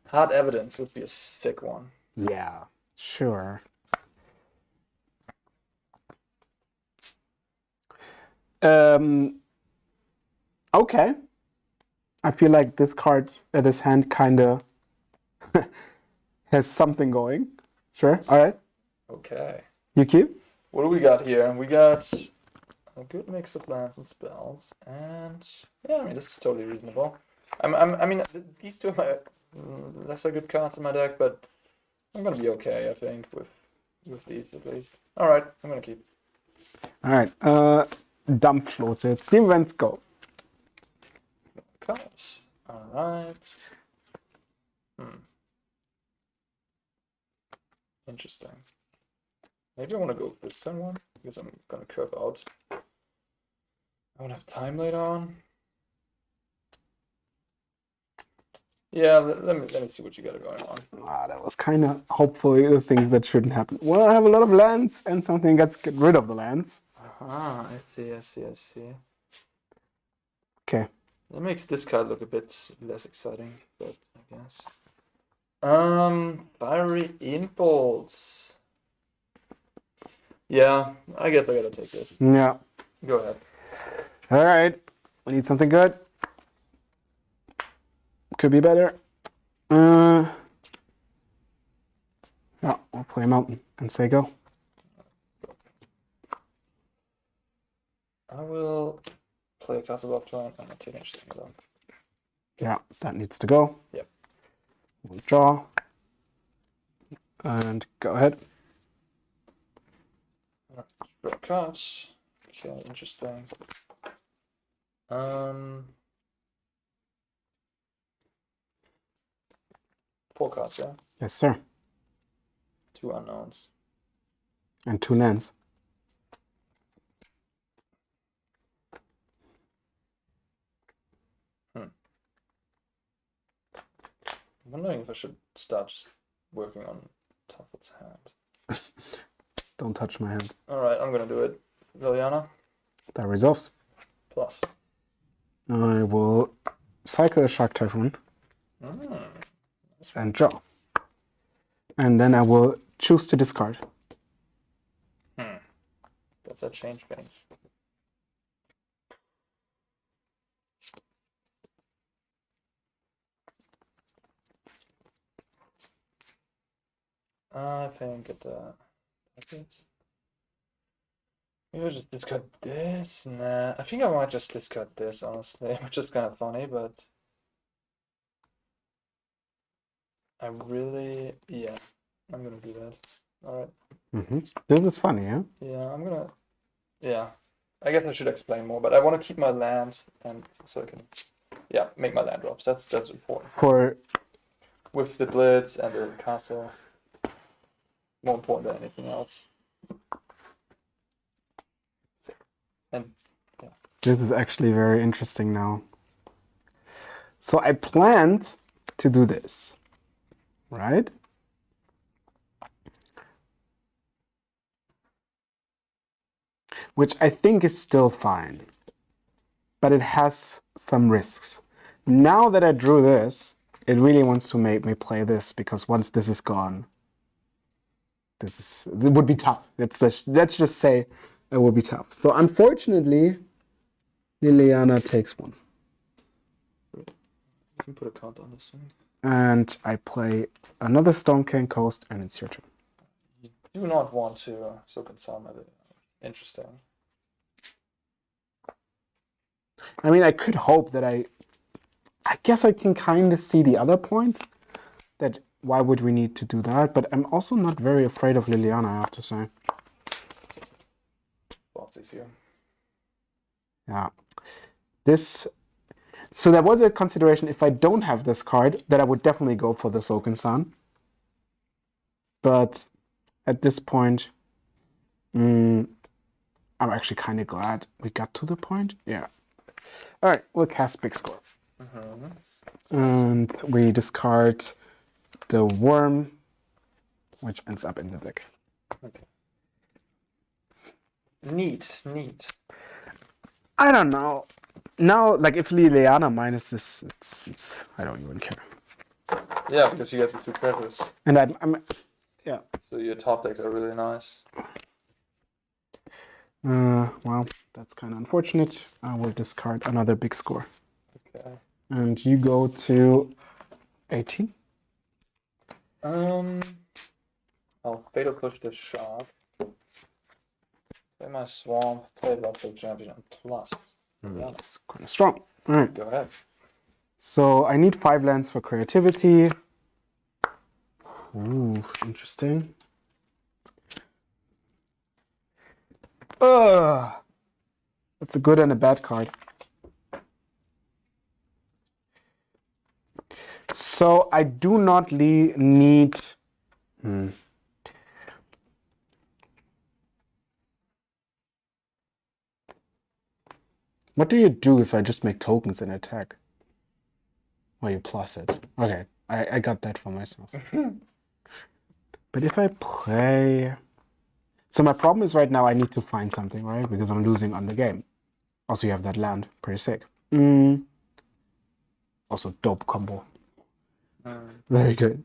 Hard Evidence would be a sick one. Yeah, sure. Okay. I feel like this card, this hand, kind of has something going. Sure. All right. Okay. You keep. What do we got here? We got a good mix of lands and spells, and yeah, I mean this is totally reasonable. I mean these two are my lesser good cards in my deck, but I'm gonna be okay, I think, with these at least. All right, I'm gonna keep. All right. Dump floated. Steam events go. Cards. All right. Interesting. Maybe I want to go for this turn one because I'm gonna curve out. I won't have time later on. Yeah, let me see what you got going on. That was kind of hopefully the things that shouldn't happen. Well, I have a lot of lands and something gets get rid of the lands. Ah, I see. Okay. That makes this card look a bit less exciting, but I guess. Fiery Impulse. Yeah, I guess I gotta take this. Yeah. Go ahead. All right. We need something good. Could be better. Yeah, we'll play Mountain and say go. I will play a Castle of Turn and I'll take interesting though. Yeah, that needs to go. Yep. We'll draw. And go ahead. Draw cards. Okay, interesting. 4 cards, yeah? Yes, sir. 2 unknowns. And 2 lands. I'm wondering if I should start just working on Tuffel's hand. Don't touch my hand. Alright, I'm gonna do it. Liliana, That resolves. plus. I will cycle a Shark Typhoon and draw. And then I will choose to discard. Does that change things? I think it maybe I'll just discard this. Nah, I think I might just discard this, honestly, which is kind of funny, but I'm gonna do that. Alright. This is funny, yeah? Yeah, I guess I should explain more, but I want to keep my land, and so I can, make my land drops. That's important. For With the blitz and the castle, more important than anything else. And this is actually very interesting now. So I planned to do this, right? Which I think is still fine, but it has some risks. Now that I drew this, It really wants to make me play this because once this is gone, it would be tough. Let's just say it would be tough. So unfortunately, Liliana takes one. You can put a count on this one. And I play another Stone King Coast, and it's your turn. You do not want to Soak Summon it. Interesting. I mean, I could hope that I guess I can kind of see the other point. That why would we need to do that? But I'm also not very afraid of Liliana, I have to say. Ballsy fear. Yeah. So there was a consideration if I don't have this card that I would definitely go for the Soken Sun. But at this point, I'm actually kind of glad we got to the point. Yeah. All right, we'll cast Big Score. And we discard the worm, which ends up in the deck. Okay. Neat. I don't know. Now, like if Liliana minus this, it's I don't even care. Yeah, because you get the 2 treasures. And I'm yeah. So your top decks are really nice. Well, that's kind of unfortunate. I will discard another Big Score. Okay. And you go to 18. I'll fatal push the shark. Play my swamp. Play lots of champion and plus. Yeah. That's kind of strong. All right. Go ahead. So I need 5 lands for creativity. Ooh, interesting. That's a good and a bad card. So I do not need. What do you do if I just make tokens and attack? Well, you plus it. Okay, I got that for myself. But if I play... So my problem is right now I need to find something, right? Because I'm losing on the game. Also, you have that land. Pretty sick. Also, dope combo. Very good.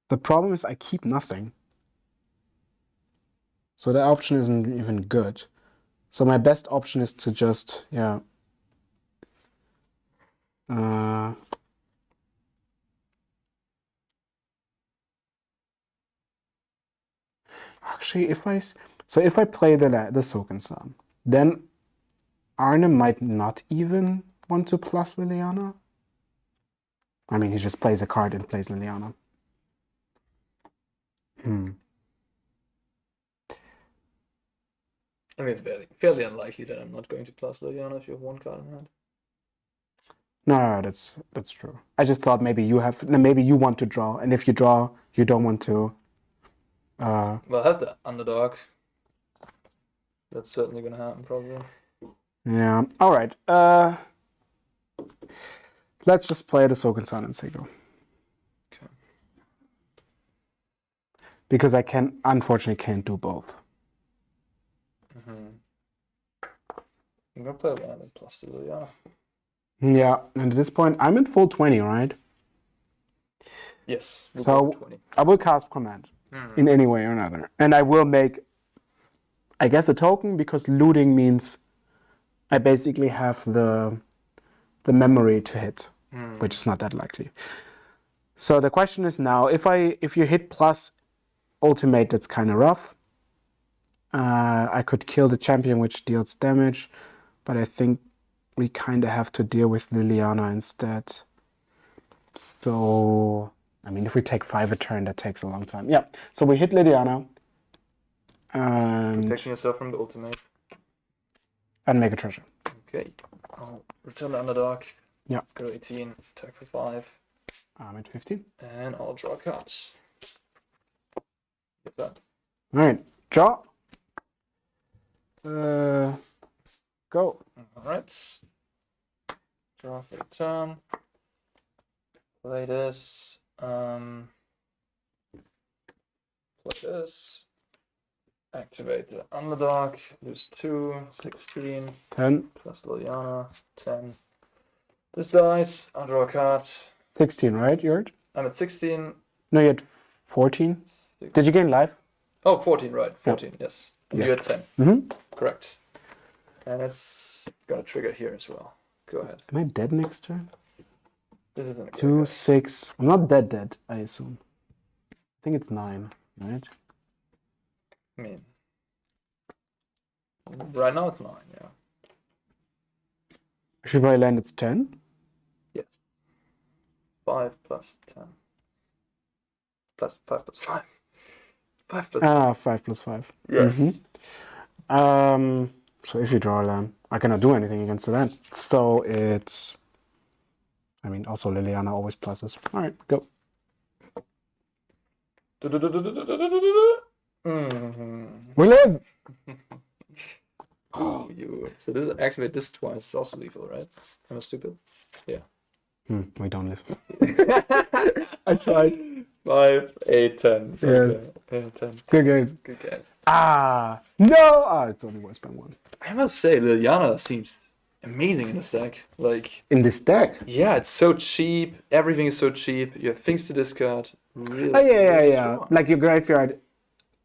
The problem is I keep nothing. So that option isn't even good. So my best option is to just, yeah. Actually, if I play the Soken Sun, then Arne might not even want to plus Liliana. I mean, he just plays a card and plays Liliana. I mean, it's fairly unlikely that I'm not going to plus Liliana if you have 1 card in hand. No, that's true. I just thought maybe you want to draw, and if you draw, you don't want to. Well, I have the underdog. That's certainly gonna happen, probably. Yeah. All right. Let's just play the Soken Sun and say go. Okay. Because I unfortunately can't do both. I'm gonna play land and plus the Liliana. Yeah, and at this point, I'm in full 20, right? Yes. So 20. I will cast command in any way or another, and I will make, I guess, a token because looting means I basically have the memory to hit, which is not that likely. So the question is now, if you hit plus ultimate, that's kind of rough. I could kill the champion, which deals damage, but I think we kind of have to deal with Liliana instead. So, I mean, if we take 5 a turn, that takes a long time. Yeah, so we hit Liliana. And Protecting yourself from the ultimate. And make a treasure. Okay. I'll return the underdog. Yeah. Go 18, attack for 5. I'm at 15. And I'll draw cards. Get that. Alright, draw. Go. Alright. Draw for the turn. Play this. Play this. Activate the underdog. Lose 2, 16. 10, Plus Liliana, 10. This dice, I draw a card. 16, right, Jörg? I'm at 16. No, you had 14. 6. Did you gain life? Oh, 14, right. 14, yes. And Yes. you had 10. Mm-hmm. Correct. And it's gonna trigger here as well. Go ahead. Am I dead next turn? This isn't a 2, 6. I'm not dead, I assume. I think it's 9, right? I mean, right now it's 9, yeah. Should I land it's 10? Yes. 5 plus 10. Plus 5 plus 5. 5 plus 5 plus 5. Yes. Mm-hmm. So if you draw a land, I cannot do anything against the land. So it's... I mean, also Liliana always pluses. All right, go. We live! Oh, so this activate this twice. It's also lethal, right? Am I stupid? Yeah. We don't live. I tried. 5, 8, 10. Yes. Okay. 8, 10. Good games. Good games. No! It's only worse by 1. I must say, Liliana seems amazing in this deck. Like, In this deck? yeah, it's so cheap. Everything is so cheap. You have things to discard. Really, Oh, yeah. really strong. Like your graveyard,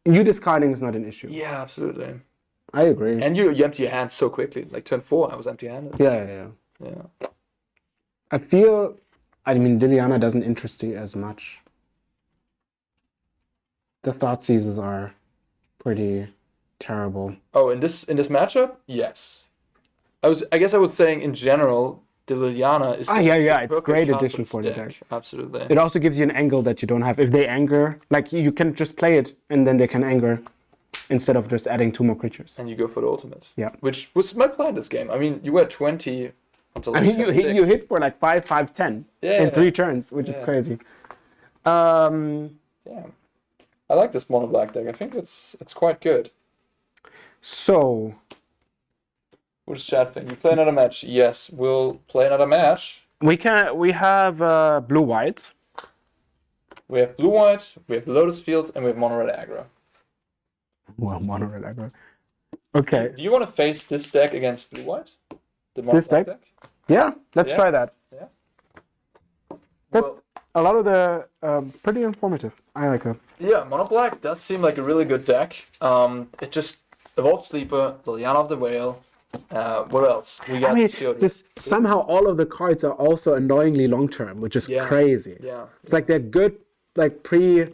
you discarding is not an issue. Yeah, absolutely. I agree. And you empty your hands so quickly. Like turn 4, I was empty-handed. Yeah. Yeah. I feel, I mean, Liliana doesn't interest you as much. The Thought Seizes are pretty terrible. Oh, in this matchup, yes. I guess I was saying in general, the Liliana is Yeah, it's a perfect great card addition this for the deck. Absolutely. It also gives you an angle that you don't have. If they anger, like you can just play it and then they can anger instead of just adding 2 more creatures. And you go for the ultimate. Yeah. Which was my plan this game. I mean, you were at 20 until I mean, turn you 6. hit for like 5, 5, 10 in 3 turns, which is crazy. Damn. I like this mono black deck. I think it's quite good. So, What does chat think? You play another match? Yes, we'll play another match. we have blue white. We have blue white, we have Lotus Field, and we have mono red aggro. Well, mono red aggro. Okay. Do you want to face this deck against blue white? The mono This black deck? Yeah, let's try that. Yeah. But Well, a lot of the pretty informative. I like that. yeah, mono black does seem like a really good deck. It just Evolved Sleeper, Liliana of the Whale. What else? We got I mean, Shield. just somehow all of the cards are also annoyingly long term, which is crazy. Yeah. It's like they're good, like pre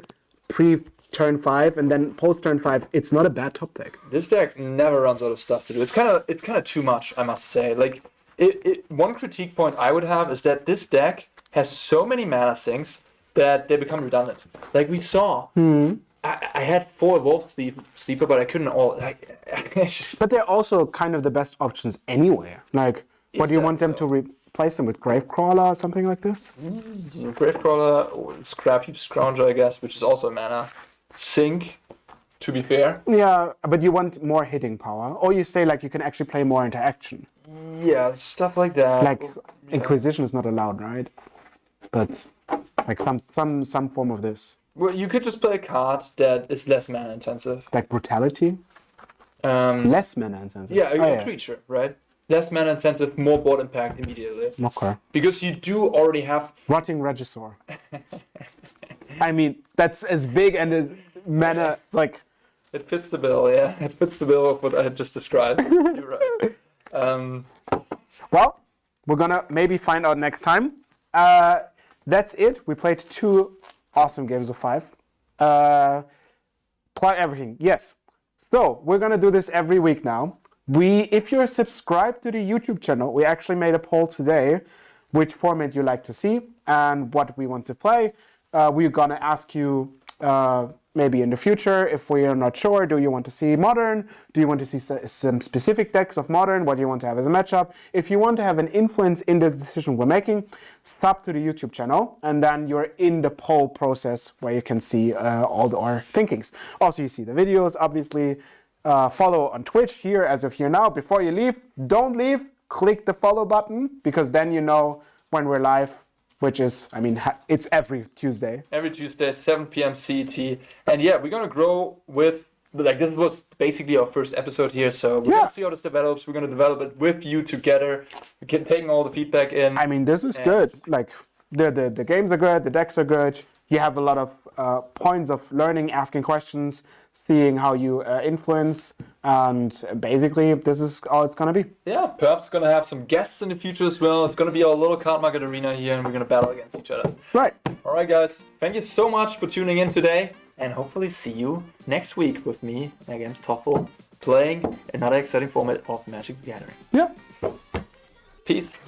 turn 5, and then post turn 5. It's not a bad top deck. This deck never runs out of stuff to do. It's kind of too much, I must say. Like, one critique point I would have is that this deck has so many mana sinks that they become redundant. Like we saw, I had 4 Evolved Sleeper, but I couldn't all. But they're also kind of the best options anywhere. Like, what do you that want them so? to replace them with? Gravecrawler or something like this? Gravecrawler, Scrap Heap Scrounger, I guess, which is also a mana sink. To be fair. Yeah, but you want more hitting power, or you say like you can actually play more interaction. Yeah, stuff like that. Like Inquisition is not allowed, right? But like some form of this. Well, you could just play a card that is less mana intensive. Like Brutality? Less mana intensive. Yeah, a creature, right? Less mana intensive, more board impact immediately. Okay. Because you do already have. Rotting Regisaur. I mean, that's as big and as mana, like. It fits the bill, yeah. It fits the bill of what I had just described. You're right. Well, we're gonna maybe find out next time. That's it. We played 2 awesome games of 5. Plug everything. Yes. So we're gonna do this every week now. If you're subscribed to the YouTube channel, we actually made a poll today, which format you like to see and what we want to play. We're gonna ask you maybe in the future, if we are not sure, do you want to see Modern? Do you want to see some specific decks of Modern? What do you want to have as a matchup? If you want to have an influence in the decision we're making, sub to the YouTube channel, and then you're in the poll process where you can see all our thinkings. Also, you see the videos, obviously. Follow on Twitch here as of here now. Before you leave, don't leave. Click the follow button, because then you know when we're live, which is, I mean, it's every Tuesday. Every Tuesday, 7 p.m. CET. And yeah, we're going to grow with like this was basically our first episode here, so we're Yeah. gonna see how this develops. We're gonna develop it with you together. We're taking all the feedback in. I mean, this is And- good. Like the games are good, the decks are good. You have a lot of points of learning, asking questions, seeing how you influence, and basically this is all it's gonna be. Yeah, perhaps gonna have some guests in the future as well. It's gonna be our little card market arena here, and we're gonna battle against each other. Right. All right, guys. Thank you so much for tuning in today, and hopefully see you next week with me against Toffel, playing another exciting format of Magic the Gathering. Yeah. Peace.